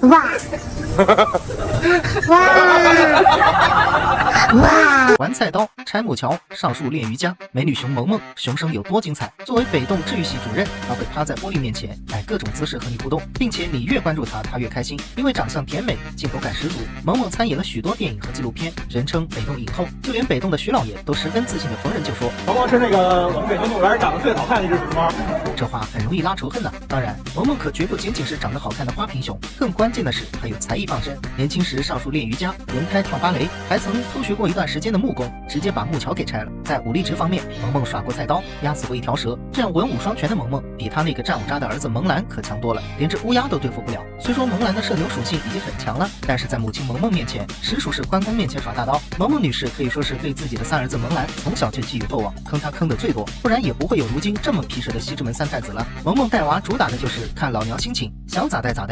哇哇！玩菜刀、拆木桥、上树练瑜伽，美女熊萌萌熊生有多精彩？作为北栋治愈系主任，她会趴在玻璃面前，摆各种姿势和你互动，并且你越关注她，她越开心，因为长相甜美，镜头感十足。萌萌参演了许多电影和纪录片，人称北栋影后，就连北栋的徐老爷都十分自信的逢人就说：“萌萌是那个我们北京动物园长得最好看的一只熊猫。”这话很容易拉仇恨的。当然，萌萌可绝不仅仅是长得好看的花瓶熊，更关键的是还有才艺傍身。年轻时上树练瑜伽，轮胎跳芭蕾，还曾偷学过一段时间的木工，直接把木桥给拆了。在武力值方面，萌萌耍过菜刀，压死过一条蛇。这样文武双全的萌萌，比他那个战五渣的儿子萌兰可强多了，连只乌鸦都对付不了。虽说萌兰的社牛属性已经很强了，但是在母亲萌萌面前，实属是关公面前耍大刀。萌萌女士可以说是对自己的三儿子萌兰从小就寄予厚望，坑他坑的最多，不然也不会有如今这么皮实的西直门三太子了。萌萌带娃主打的就是看老娘心情，想咋带咋带。